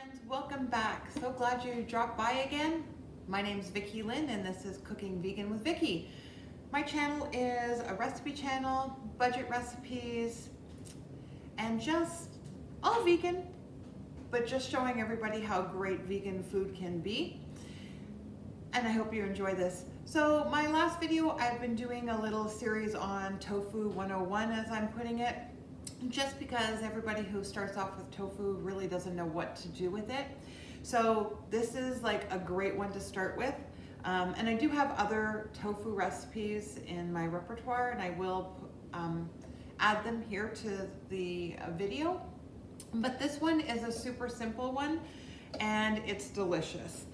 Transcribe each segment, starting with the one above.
friends, welcome back. So glad you dropped by again. My name is Vicki-Lynne and this is Cooking Vegan with Vicki. My channel is a recipe channel, budget recipes, and just all vegan, but just showing everybody how great vegan food can be. And I hope you enjoy this. So my last video, I've been doing a little series on tofu 101 as I'm putting it, just because everybody who starts off with tofu really doesn't know what to do with it. So this is like a great one to start with. And I do have other tofu recipes in my repertoire, and I will add them here to the video. But this one is a super simple one, and it's delicious.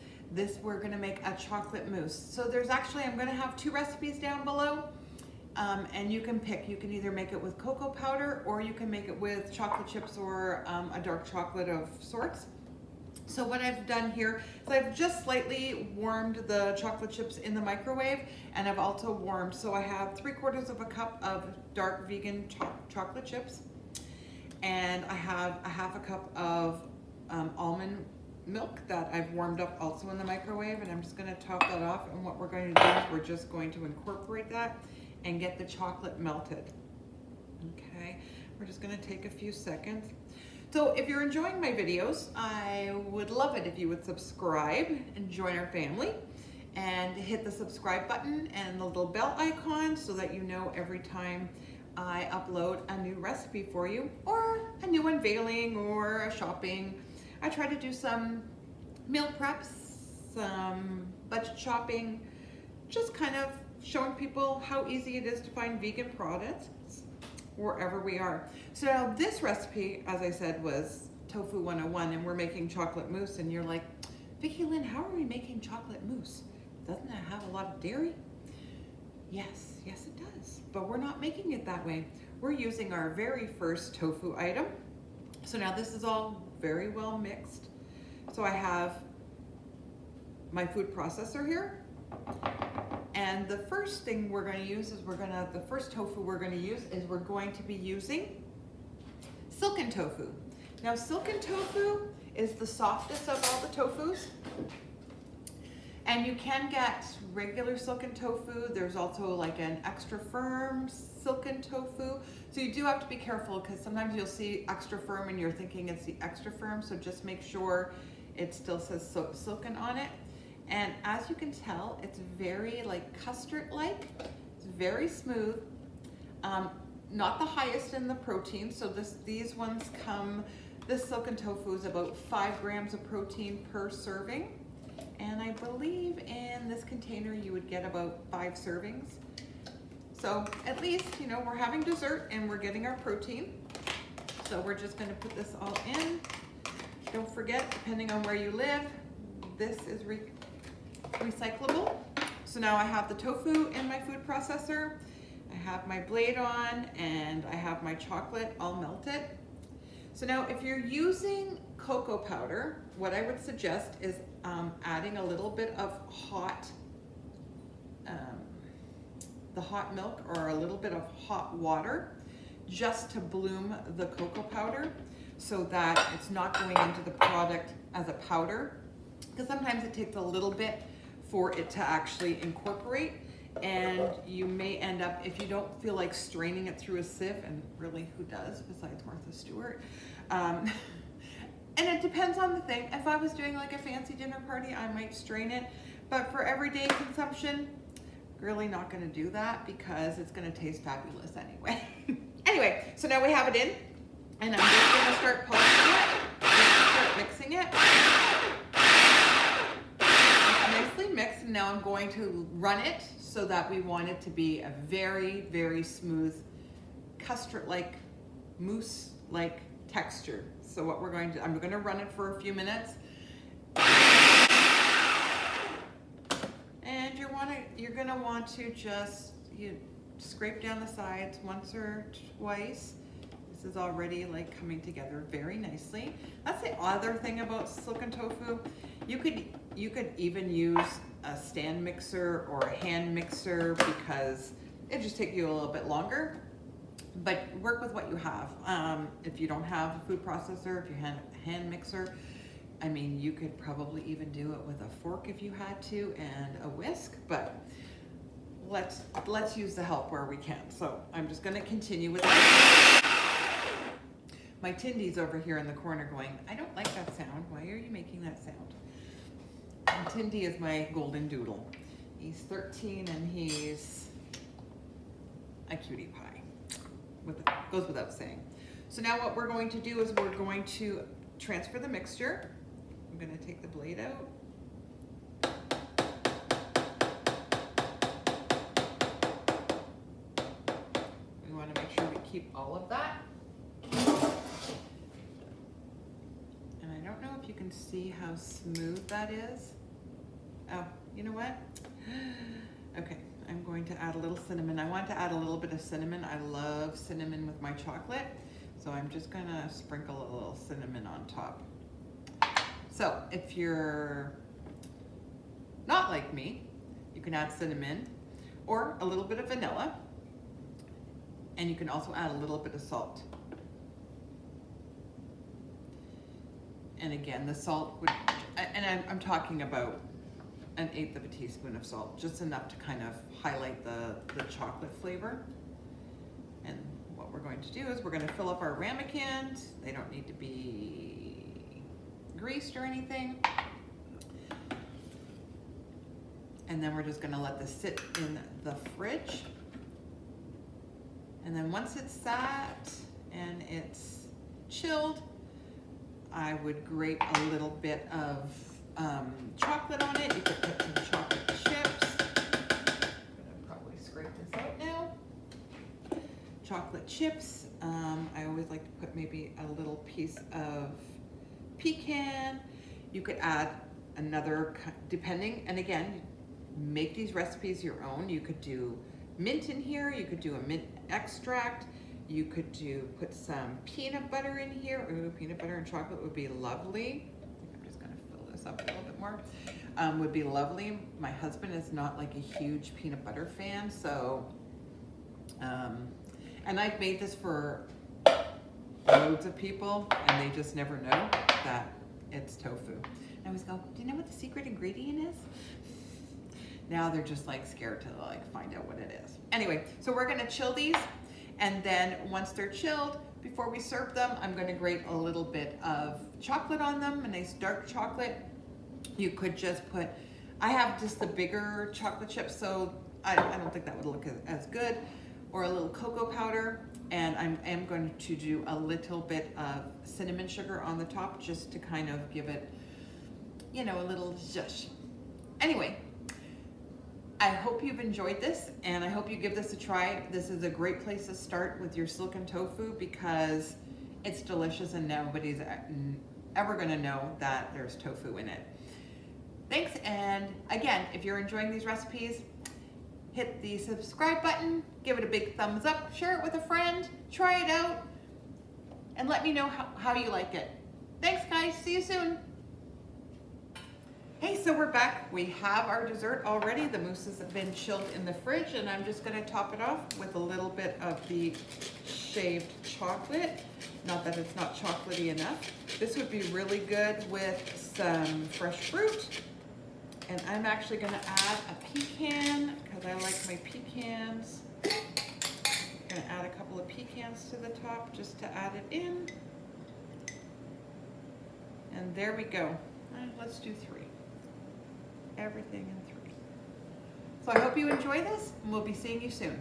We're gonna make a chocolate mousse. So there's actually, I'm gonna have two recipes down below. And you can pick. You can either make it with cocoa powder or you can make it with chocolate chips or a dark chocolate of sorts. So what I've done here is I've just slightly warmed the chocolate chips in the microwave, and I've also warmed, so I have 3/4 of a cup of dark vegan chocolate chips, and I have a 1/2 cup of almond milk that I've warmed up also in the microwave, and I'm just going to top that off. And what we're going to do is we're just going to incorporate that and get the chocolate melted. Okay, we're just going to take a few seconds. So if you're enjoying my videos, I would love it if you would subscribe and join our family, and hit the subscribe button and the little bell icon so that you know every time I upload a new recipe for you, or a new unveiling, or a shopping. I try to do some meal preps, some budget shopping, just kind of showing people how easy it is to find vegan products wherever we are. So now this recipe, as I said, was tofu 101, and we're making chocolate mousse, and you're like, Vicki-Lynne, how are we making chocolate mousse? Doesn't it have a lot of dairy? Yes it does, but we're not making it that way. We're using our very first tofu item. So now this is all very well mixed. So I have my food processor here. And the first thing we're going to use is the first tofu we're going to use is we're going to be using Silken tofu. Now Silken tofu is the softest of all the tofus. And you can get regular Silken tofu. There's also like an extra firm Silken tofu. So you do have to be careful, because sometimes you'll see extra firm and you're thinking it's the extra firm. So just make sure it still says Silken on it. And as you can tell, it's very like custard-like. It's very smooth. Not the highest in the protein. So these ones come, this Silken tofu is about 5 grams of protein per serving. And I believe in this container you would get about 5 servings. So at least, you know, we're having dessert and we're getting our protein. So we're just gonna put this all in. Don't forget, depending on where you live, this is recyclable. So now I have the tofu in my food processor, I have my blade on, and I have my chocolate all melted. So now if you're using cocoa powder, what I would suggest is adding a little bit of the hot milk or a little bit of hot water, just to bloom the cocoa powder, so that it's not going into the product as a powder, because sometimes it takes a little bit for it to actually incorporate, and you may end up, if you don't feel like straining it through a sieve, and really who does besides Martha Stewart, and it depends on the thing. If I was doing like a fancy dinner party, I might strain it, but for everyday consumption, really not going to do that, because it's going to taste fabulous anyway. Anyway, so now we have it in, and I'm just going to start polishing it, start mixing it. Nicely mixed, and now I'm going to run it so that we want it to be a very, very smooth custard-like, mousse-like texture. So what we're going to, I'm going to run it for a few minutes. And you're going to want to just scrape down the sides once or twice. This is already like coming together very nicely. That's the other thing about Silken tofu. You could even use a stand mixer or a hand mixer, because it just takes you a little bit longer. But work with what you have. If you don't have a food processor, if you have a hand mixer, I mean, you could probably even do it with a fork if you had to and a whisk, but let's use the help where we can. So I'm just gonna continue with that. My Tindy's over here in the corner going, I don't like that sound. Why are you making that sound? And Tindy is my golden doodle. He's 13 and he's a cutie pie. Goes without saying. So now what we're going to do is we're going to transfer the mixture. I'm going to take the blade out. We want to make sure we keep all of that. And I don't know if you can see how smooth that is. Oh, you know what? Okay, I'm going to add a little cinnamon. I want to add a little bit of cinnamon. I love cinnamon with my chocolate. So I'm just gonna sprinkle a little cinnamon on top. So if you're not like me, you can add cinnamon or a little bit of vanilla. And you can also add a little bit of salt. And again, the salt would, and I'm talking about 1/8 of a teaspoon of salt, just enough to kind of highlight the chocolate flavor. And what we're going to do is we're going to fill up our ramekins. They don't need to be greased or anything. And then we're just going to let this sit in the fridge. And then once it's sat and it's chilled, I would grate a little bit of chocolate on it. You could put some chocolate chips. I'm gonna probably scrape this out now. Chocolate chips. I always like to put maybe a little piece of pecan. You could add another, depending, and again, make these recipes your own. You could do mint in here. You could do a mint extract. You could put some peanut butter in here. Ooh, peanut butter and chocolate would be lovely. Up a little bit more, would be lovely. My husband is not like a huge peanut butter fan, so and I've made this for loads of people and they just never know that it's tofu. I always go, do you know what the secret ingredient is? Now they're just like scared to like find out what it is. Anyway, so we're gonna chill these, and then once they're chilled, before we serve them, I'm gonna grate a little bit of chocolate on them, a nice dark chocolate. You could just put, I have just the bigger chocolate chips, so I don't think that would look as good, or a little cocoa powder, and I am going to do a little bit of cinnamon sugar on the top just to kind of give it, you know, a little zhuzh. Anyway, I hope you've enjoyed this, and I hope you give this a try. This is a great place to start with your silken tofu because it's delicious and nobody's ever gonna know that there's tofu in it. Thanks, and again, if you're enjoying these recipes, hit the subscribe button, give it a big thumbs up, share it with a friend, try it out, and let me know how you like it. Thanks guys, see you soon. Hey, so we're back. We have our dessert already. The mousses have been chilled in the fridge, and I'm just gonna top it off with a little bit of the shaved chocolate. Not that it's not chocolatey enough. This would be really good with some fresh fruit. And I'm actually gonna add a pecan, because I like my pecans. I'm gonna add a couple of pecans to the top just to add it in. And there we go. Let's do 3. Everything in 3. So I hope you enjoy this, and we'll be seeing you soon.